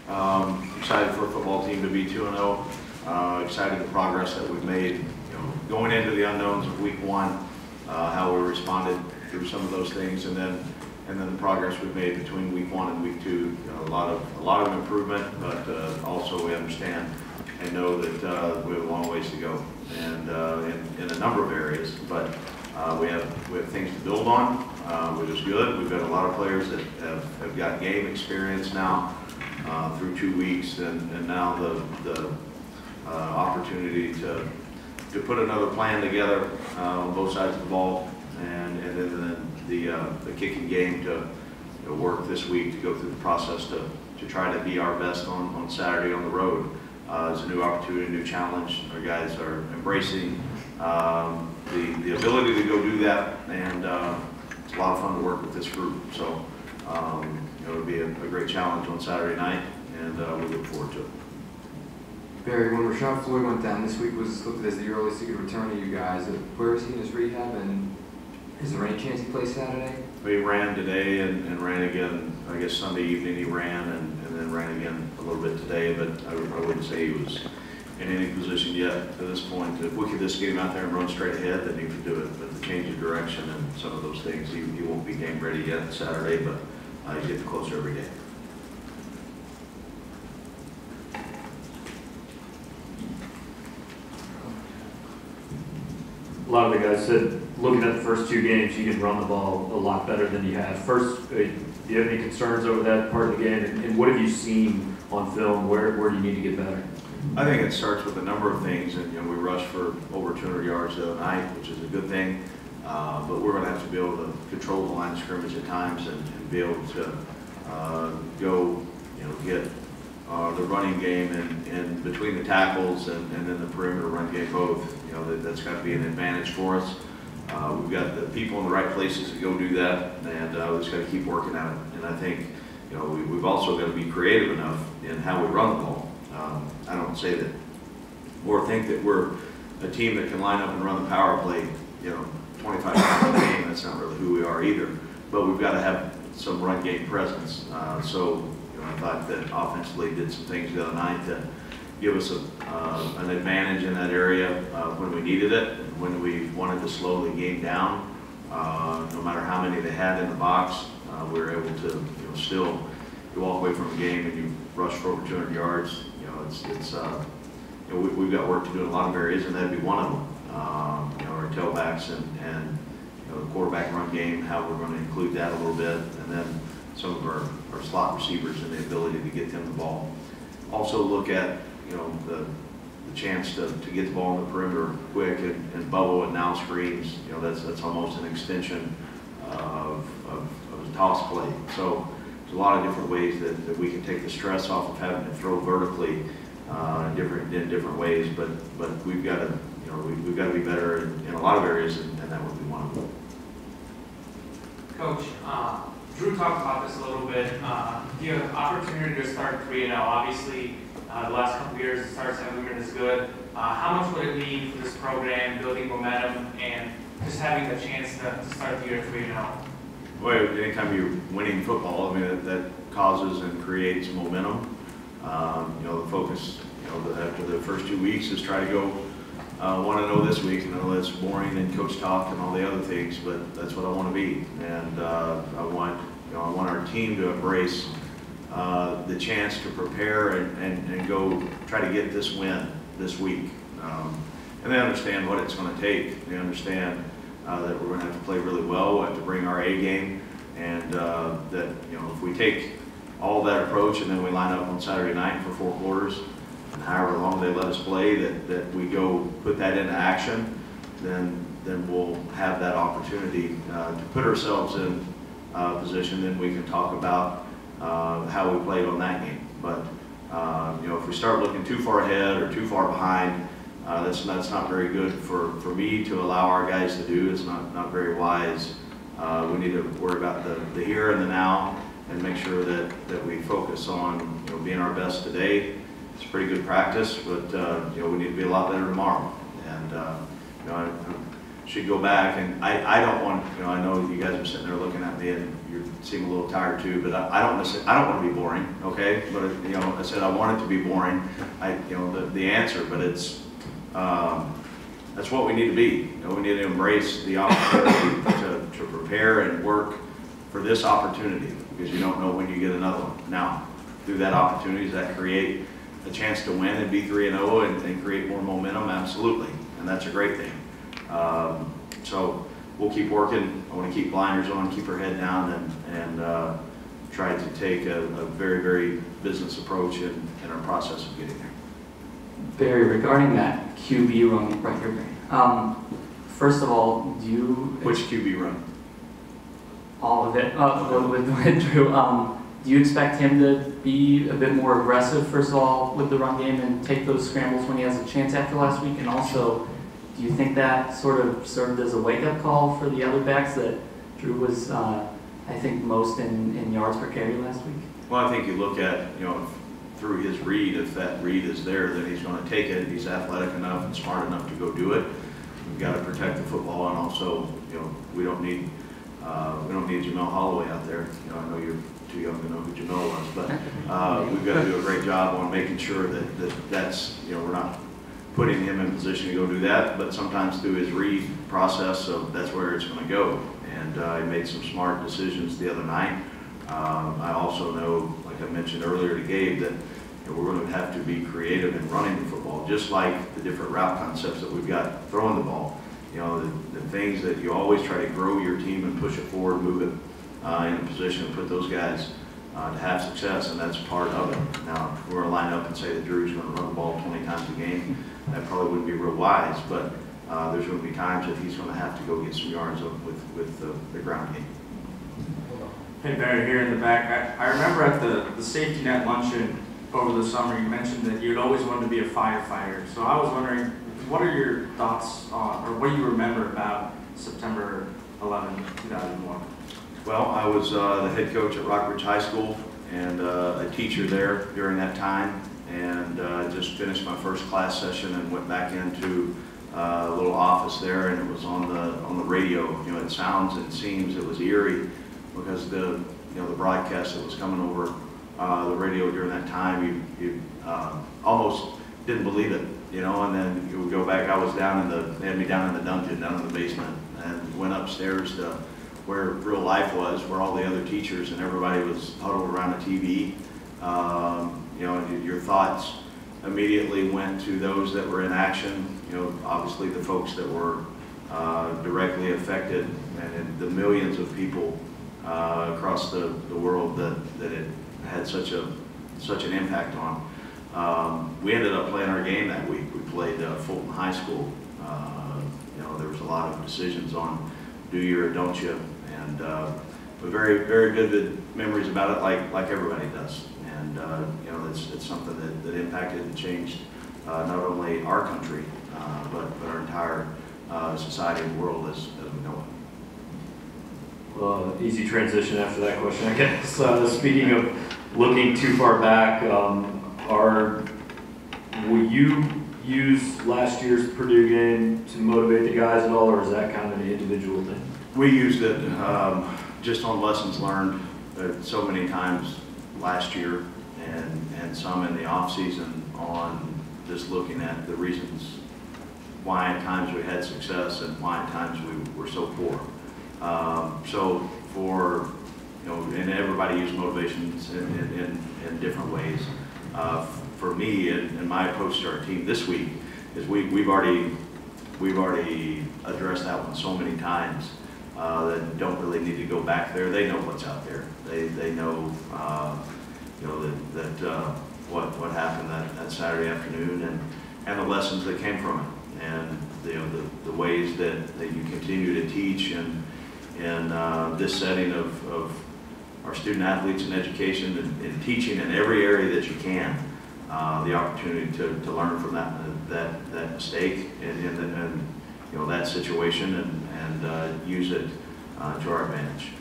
Excited for a football team to be 2-0. Excited the progress that we've made, going into the unknowns of week 1, how we responded through some of those things, and then the progress we've made between week 1 and week 2. A lot of improvement, but also we understand and know that we have a long ways to go, and in a number of areas. But we have things to build on, which is good. We've got a lot of players that have got game experience now through 2 weeks, and now the opportunity to put another plan together on both sides of the ball, and then the kicking game to work this week to go through the process to try to be our best on Saturday on the road. It's a new opportunity, a new challenge. Our guys are embracing the ability to go do that, and it's a lot of fun to work with this group. So it'll be a great challenge on Saturday night, and we look forward to it. Barry, when Rashad Floyd went down, this week was looked at as the earliest he could return to you guys. Where is he in his rehab, and is there any chance he plays Saturday? He ran today and ran again. I guess Sunday evening he ran and then ran again a little bit today, but I wouldn't say he was in any position yet at this point. If we could just get him out there and run straight ahead, then he could do it. But the change of direction and some of those things, he won't be game ready yet Saturday, but he's getting closer every day. A lot of the guys said, looking at the first 2 games, you can run the ball a lot better than you have. First, do you have any concerns over that part of the game? And what have you seen on film? Where do you need to get better? I think it starts with a number of things, and we rushed for over 200 yards the other night, which is a good thing. But we're going to have to be able to control the line of scrimmage at times and be able to go, get the running game and between the tackles and then the perimeter run game both. That's got to be an advantage for us. We've got the people in the right places to go do that, and we just got to keep working at it. And I think we've also got to be creative enough in how we run the ball. I don't say that or think that we're a team that can line up and run the power play 25 times a game. That's not really who we are either. But we've got to have some run game presence. So I thought that offensively did some things the other night to give us an advantage in that area when we needed it, and when we wanted to slow the game down. No matter how many they had in the box, we were able to still you walk away from a game and you rush for over 200 yards. We've got work to do in a lot of areas, and that'd be one of them. Our tailbacks and the quarterback run game, how we're going to include that a little bit, and then some of our slot receivers and the ability to get them the ball. Also look at the chance to get the ball in the perimeter quick and bubble and now screens. That's almost an extension of a toss play. So there's a lot of different ways that we can take the stress off of having to throw vertically in different ways. But we've got to we've got to be better in a lot of areas, and that would be one of them. Coach, Drew talked about this a little bit. You have opportunity to start 3-0. Obviously, the last couple of years, the start have been as good. How much would it mean for this program, building momentum, and just having the chance to start the year 3-0? Well, anytime you're winning football, I mean, that causes and creates momentum. The focus, after the first 2 weeks is try to go 1-0 this week. I know that's boring and coach talk and all the other things, but that's what I want to be. And I want our team to embrace the chance to prepare and go try to get this win this week. And they understand what it's going to take. They understand that we're going to have to play really well, we have to bring our A game, and that if we take all that approach and then we line up on Saturday night for 4 quarters, and however long they let us play, that we go put that into action, then we'll have that opportunity to put ourselves in position. Then we can talk about how we played on that game. But if we start looking too far ahead or too far behind, that's not very good for me to allow our guys to do. It's not very wise. We need to worry about the here and the now, and make sure that we focus on being our best today. It's pretty good practice, but we need to be a lot better tomorrow. And I'm should go back, and I don't want, I know you guys are sitting there looking at me and you seem a little tired too, but I don't want to be boring, okay? But, I said I want it to be boring, the answer, but it's, that's what we need to be. We need to embrace the opportunity to prepare and work for this opportunity, because you don't know when you get another one. Now, through that opportunity, does that create a chance to win and be 3-0 and create more momentum? Absolutely, and that's a great thing. So we'll keep working. I want to keep blinders on, keep our head down, and try to take a very, very business approach in our process of getting there. Barry, regarding that QB run right here, first of all, do you... Which QB run? All of it, with Drew. Do you expect him to be a bit more aggressive, first of all, with the run game and take those scrambles when he has a chance after last week? And also, do you think that sort of served as a wake-up call for the other backs that Drew was, I think, most in yards per carry last week? Well, I think you look at, through his read, if that read is there, then he's going to take it. He's athletic enough and smart enough to go do it. We've got to protect the football, and also, we don't need Jamel Holloway out there. I know you're too young to know who Jamel was, but we've got to do a great job on making sure that's we're not putting him in position to go do that, but sometimes through his read process, so that's where it's going to go. And he made some smart decisions the other night. I also know, like I mentioned earlier to Gabe, that we're going to have to be creative in running the football, just like the different route concepts that we've got throwing the ball. The things that you always try to grow your team and push it forward, move it in a position to put those guys to have success, and that's part of it. Now, if we're going to line up and say that Drew's going to run the ball 20 times a game, that probably wouldn't be real wise, but there's going to be times that he's going to have to go get some yards up with the ground game. Hey Barry, here in the back. I remember at the safety net luncheon over the summer, you mentioned that you'd always wanted to be a firefighter. So I was wondering, what are your thoughts on, or what do you remember about September 11, 2001? Well, I was the head coach at Rockbridge High School and a teacher there during that time, and just finished my first class session and went back into a little office there, and it was on the radio. It sounds and seems, it was eerie because the broadcast that was coming over the radio during that time, you almost didn't believe it, and then you would go back. I was they had me down in the dungeon, down in the basement, and went upstairs to where real life was, where all the other teachers and everybody was huddled around a TV. Your thoughts immediately went to those that were in action, obviously the folks that were directly affected, and the millions of people across the world that it had such an impact on. We ended up playing our game that week. We played Fulton High School. There was a lot of decisions on do you or don't you, and but very, very vivid memories about it, like everybody does. And it's something that impacted and changed not only our country, but our entire society and world as we know it. Well, easy transition after that question, I guess. Speaking of looking too far back, will you use last year's Purdue game to motivate the guys at all, or is that kind of an individual thing? We used it just on lessons learned so many times last year, and some in the off season on just looking at the reasons why at times we had success and why at times we were so poor. So for, and everybody uses motivations in different ways. For me and my approach to our team this week is we've already addressed that one so many times that don't really need to go back there. They know what's out there. They know what happened that Saturday afternoon and the lessons that came from it, and the ways that you continue to teach in this setting of our student athletes and education and teaching in every area that you can. The opportunity to learn from that mistake and that situation and use it to our advantage.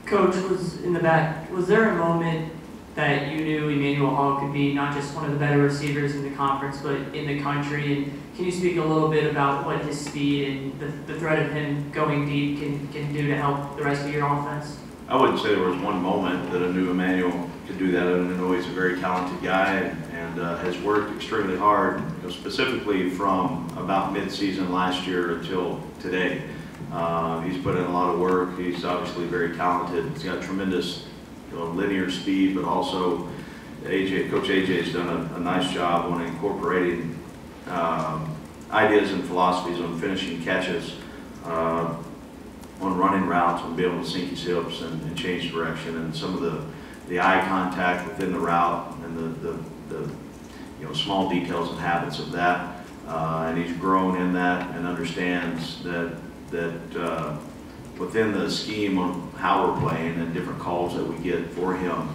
Coach, was in the back, was there a moment that you knew Emmanuel Hall could be not just one of the better receivers in the conference, but in the country. And can you speak a little bit about what his speed and the threat of him going deep can do to help the rest of your offense? I wouldn't say there was one moment that I knew Emmanuel could do that. I know he's a very talented guy and has worked extremely hard, specifically from about mid-season last year until today. He's put in a lot of work. He's obviously very talented. He's got tremendous linear speed, but also Coach AJ has done a nice job on incorporating ideas and philosophies on finishing catches, on running routes, on being able to sink his hips and change direction, and some of the eye contact within the route and the small details and habits of that. And he's grown in that and understands that within the scheme on how we're playing and different calls that we get for him,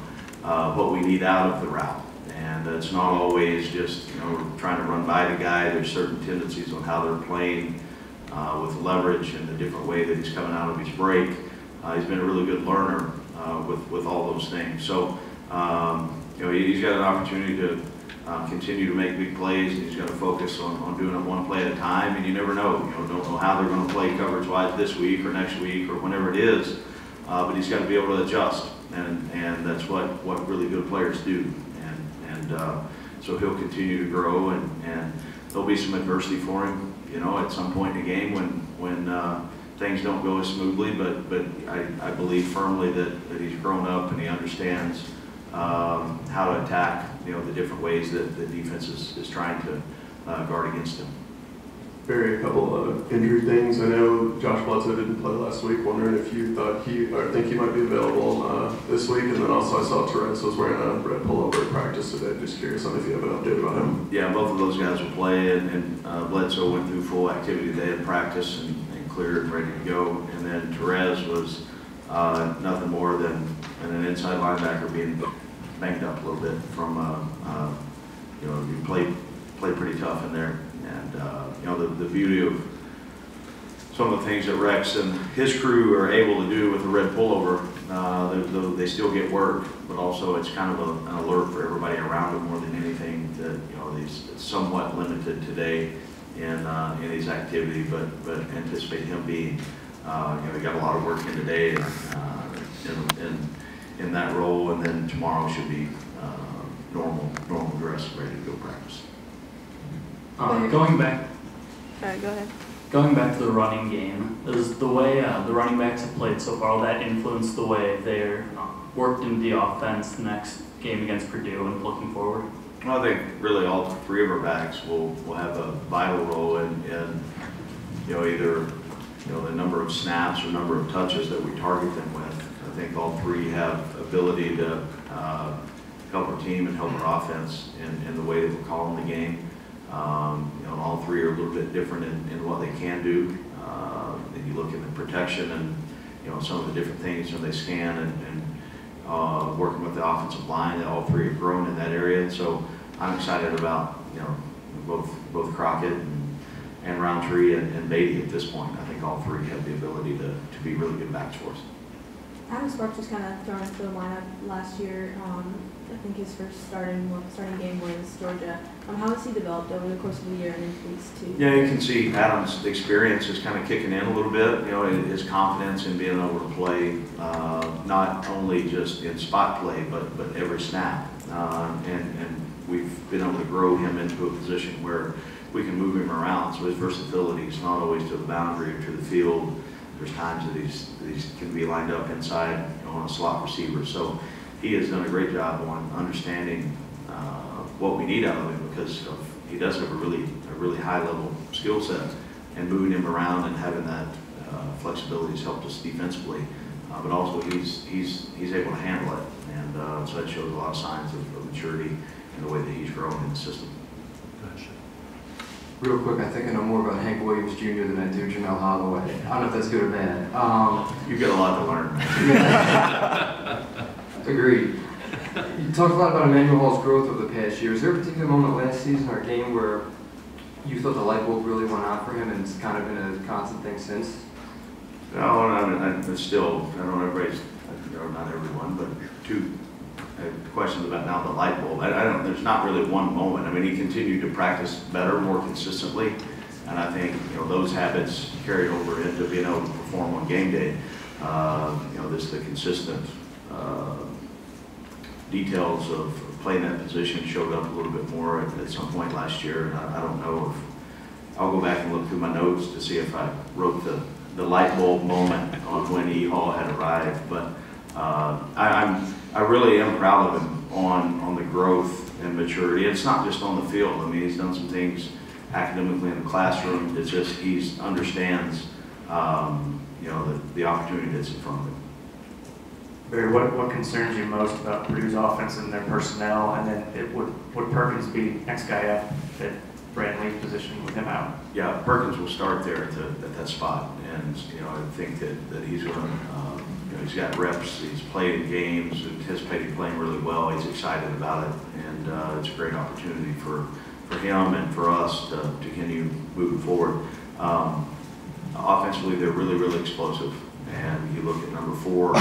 what we need out of the route. And it's not always just, we're trying to run by the guy. There's certain tendencies on how they're playing with leverage and the different way that he's coming out of his break. He's been a really good learner with all those things. So, he's got an opportunity to continue to make big plays, and he's got to focus on doing it one play at a time. And you never know, don't know how they're going to play coverage-wise this week or next week or whenever it is. But he's got to be able to adjust, and that's what really good players do. And so he'll continue to grow, and there'll be some adversity for him, at some point in the game when things don't go as smoothly. But I believe firmly that he's grown up and he understands how to attack, the different ways that the defense is trying to guard against him. Barry, a couple of injury things. I know Josh Bledsoe didn't play last week. Wondering if you thought think he might be available this week. And then also I saw Torres was wearing a red pullover at practice today. Just curious on if you have an update about him. Yeah, both of those guys will play, and Bledsoe went through full activity today at practice and cleared and ready to go. And then Torres was nothing more than an inside linebacker being banged up a little bit from, he played pretty tough in there. And, the beauty of some of the things that Rex and his crew are able to do with the red pullover, they still get work, but also it's kind of an alert for everybody around him more than anything that, he's somewhat limited today in his activity, but anticipate him being, he got a lot of work in today in that role, and then tomorrow should be normal dress, ready to go practice. Going back. All right, go ahead. Going back to the running game, does the way the running backs have played so far, will that influence the way they're worked into the offense the next game against Purdue and looking forward? Well, I think really all three of our backs will have a vital role in either the number of snaps or number of touches that we target them with. I think all three have ability to help our team and help our offense in the way that we're calling the game. All three are a little bit different in what they can do. Then you look at the protection and some of the different things when they scan and working with the offensive line. All three have grown in that area, and so I'm excited about both Crockett and Roundtree and Beatty at this point. I think all three have the ability to be really good backs for us. Adam Sparks was kind of thrown into the lineup last year. I think his first starting game was Georgia. How has he developed over the course of the year and increased to? Yeah, you can see Adam's experience is kind of kicking in a little bit. His confidence in being able to play not only just in spot play, but every snap. And we've been able to grow him into a position where we can move him around. So his versatility is not always to the boundary or to the field. There's times that these can be lined up inside on a slot receiver. So he has done a great job on understanding what we need out of him, because he does have a really high level skill set, and moving him around and having that flexibility has helped us defensively. But also he's able to handle it, and so that shows a lot of signs of maturity in the way that he's grown in the system. Real quick, I think I know more about Hank Williams Jr. than I do Jamel Holloway. I don't know if that's good or bad. You've got a lot to learn. Agreed. You talked a lot about Emmanuel Hall's growth over the past year. Is there a particular moment last season or game where you thought the light bulb really went on for him and it's kind of been a constant thing since? No, it's still, I don't know, everybody's, not everyone, but two questions about now the light bulb. I don't. There's not really one moment. I mean, he continued to practice better, more consistently, and I think those habits carried over into being able to perform on game day. The consistent details of playing that position showed up a little bit more at some point last year, and I don't know if I'll go back and look through my notes to see if I wrote the light bulb moment on when E. Hall had arrived, but I really am proud of him on the growth and maturity. It's not just on the field. I mean, he's done some things academically in the classroom. It's just he understands the opportunity that's in front of him. Barry, what concerns you most about Purdue's offense and their personnel, and then would Perkins be next guy up at Brantley's position with him out? Yeah, Perkins will start there at that spot, and I think that he's going to. He's got reps. He's played in games. Anticipated playing really well. He's excited about it, and it's a great opportunity for him and for us to continue moving forward. Offensively, they're really, really explosive. And you look at number 4,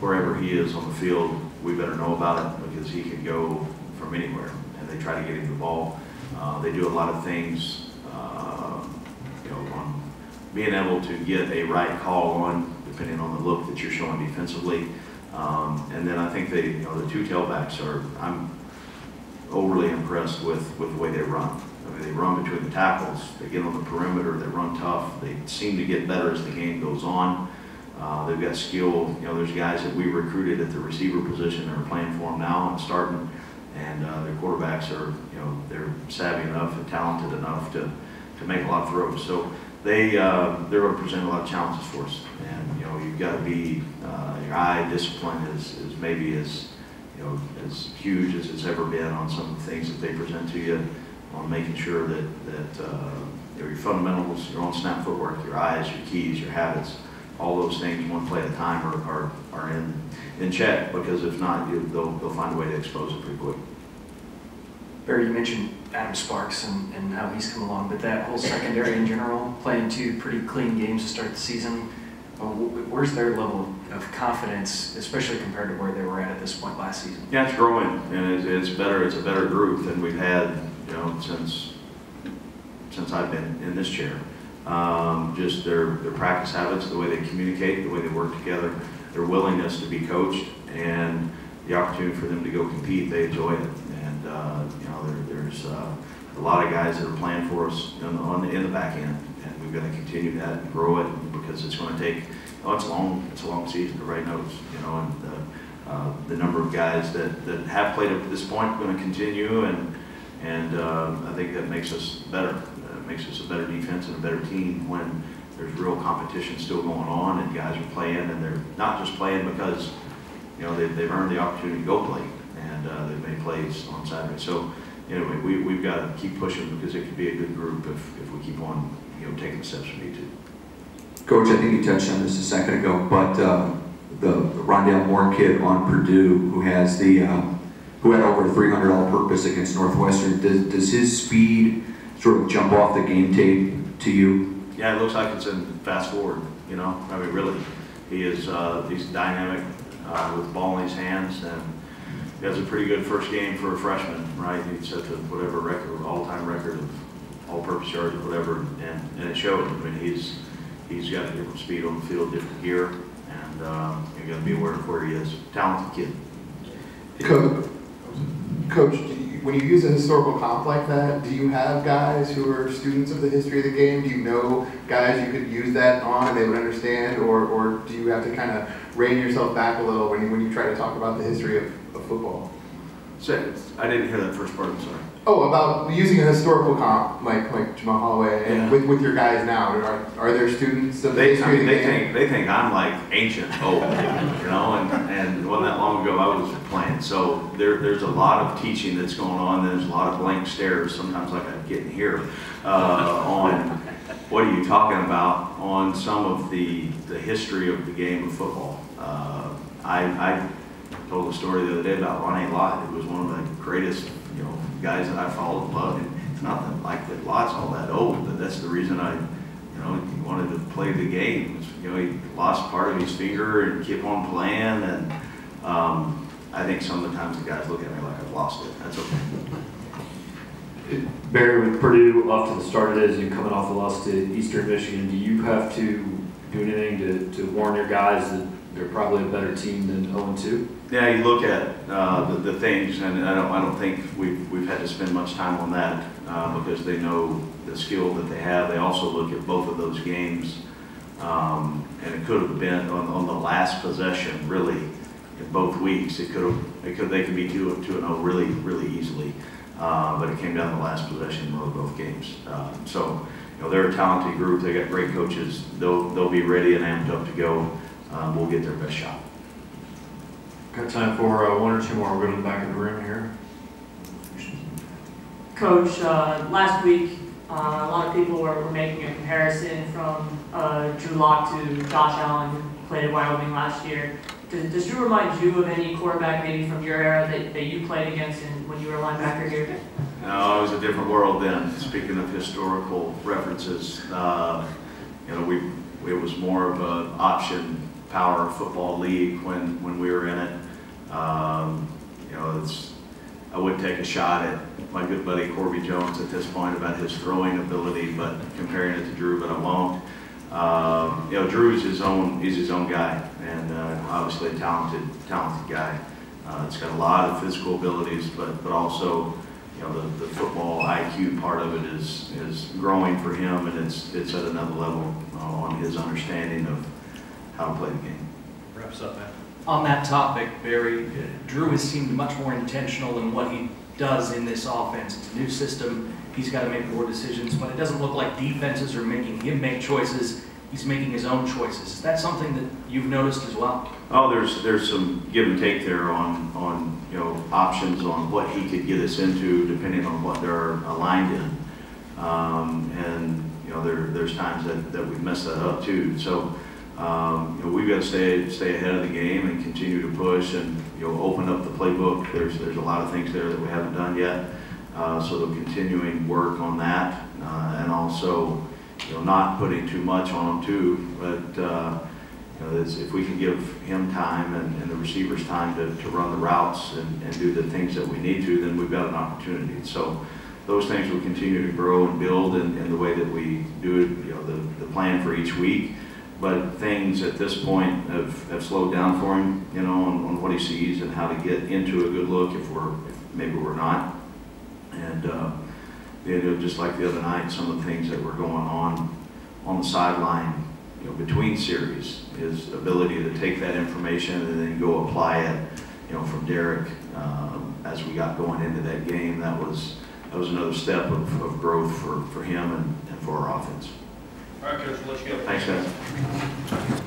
wherever he is on the field, we better know about it because he can go from anywhere. And they try to get him the ball. They do a lot of things, on being able to get a right call on, depending on the look that you're showing defensively. And then I think the 2 tailbacks I'm overly impressed with the way they run. I mean, they run between the tackles, they get on the perimeter, they run tough. They seem to get better as the game goes on. They've got skill. There's guys that we recruited at the receiver position that are playing for them now and starting, and their quarterbacks are, they're savvy enough and talented enough to make a lot of throws. So they're going to present a lot of challenges for us. And you've got to be your eye discipline is maybe as huge as it's ever been on some of the things that they present to you, on making sure that your fundamentals, your on snap footwork, your eyes, your keys, your habits, all those things one play at a time are in check, because if not, they'll find a way to expose it pretty quick. Barry, you mentioned Adam Sparks and how he's come along, but that whole secondary in general, playing 2 pretty clean games to start the season, where's their level of confidence, especially compared to where they were at this point last season? Yeah, it's growing, and it's better. It's a better group than we've had, since I've been in this chair. Just their practice habits, the way they communicate, the way they work together, their willingness to be coached, and the opportunity for them to go compete. They enjoy it, and there's a lot of guys that are playing for us in the back end, and we've got to continue that and grow it, because it's going to take. It's a long season. Everybody knows, and the number of guys that have played up to this point are going to continue, and I think that makes us better. It makes us a better defense and a better team when there's real competition still going on, and guys are playing, and they're not just playing because they've earned the opportunity to go play, and they've made plays on Saturday. So anyway, we've got to keep pushing, because it could be a good group if we keep on taking the steps we need to. Coach, I think you touched on this a second ago, but the Rondale Moore kid on Purdue who has who had over 300 all-purpose against Northwestern, does his speed sort of jump off the game tape to you? Yeah, it looks like it's in fast forward. I mean, really, he's dynamic with the ball in his hands, and he has a pretty good first game for a freshman, right? He set the whatever record, all-time record of all-purpose yards or whatever, and it showed. I mean, he's got a different speed on the field, different gear, and you got to be aware of where he is. Talented kid. Coach, when you use a historical comp like that, do you have guys who are students of the history of the game? Do you know guys you could use that on and they would understand, or do you have to kind of rein yourself back a little when you try to talk about the history of football? So, I didn't hear that first part, I'm sorry. Oh, about using a historical comp like Jamal Holloway and with your guys now. Are there students of the history of the game? They think I'm like ancient old, and it wasn't that long ago I was playing. So there's a lot of teaching that's going on. There's a lot of blank stares, sometimes like I'm getting here, on what are you talking about on some of the history of the game of football. I told a story the other day about Ronnie Lott, who was one of the greatest guys that I followed and loved. And it's not that like that Lott's all that old, but that's the reason he wanted to play the game. He lost part of his finger and kept on playing, and I think some of the times the guys look at me like I've lost it. That's okay. Barry, with Purdue off to the start it is, you coming off a loss to Eastern Michigan, do you have to do anything to warn your guys that they're probably a better team than 0-2? Yeah, you look at the things, and I don't think we've had to spend much time on that because they know the skill that they have. They also look at both of those games, and it could have been on the last possession, really, in both weeks. They could be 2-0 really easily, but it came down to the last possession in both games. So, you know, they're a talented group. They got great coaches. They'll be ready and amped up to go. We'll get their best shot. Got time for one or two more. We'll go to the back of the room here. Coach, last week, a lot of people were making a comparison from Drew Lock to Josh Allen, who played at Wyoming last year. Does Drew remind you of any quarterback maybe from your era that you played against when you were a linebacker here? No, it was a different world then. Speaking of historical references, you know, it was more of an option power football league when we were in it. You know, I would take a shot at my good buddy Corby Jones at this point about his throwing ability, but comparing it to Drew, but I won't. You know, Drew's his own guy, and obviously a talented guy. He's got a lot of physical abilities, but also, you know, the football IQ part of it is growing for him, and it's at another level on his understanding of how to play the game. Wraps up, man. On that topic, Barry, Drew has seemed much more intentional in what he does in this offense. It's a new system. He's got to make more decisions. When it doesn't look like defenses are making him make choices, he's making his own choices. Is that something that you've noticed as well? Oh, there's some give and take there on you know, options on what he could get us into depending on what they're aligned in, and you know, there's times that we've messed that up too. So. You know, we've got to stay ahead of the game and continue to push and, you know, open up the playbook. There's a lot of things there that we haven't done yet, so they're continuing work on that, and also, you know, not putting too much on them too. But you know, if we can give him time and the receivers time to run the routes and do the things that we need to, then we've got an opportunity. So those things will continue to grow and build in the way that we do it. You know, the plan for each week. But things at this point have slowed down for him, you know, on what he sees and how to get into a good look if maybe we're not. And you know, just like the other night, some of the things that were going on the sideline, you know, between series, his ability to take that information and then go apply it, you know, from Derek as we got going into that game. That was another step of growth for him and for our offense. All right, Coach, let's go. Thanks, guys.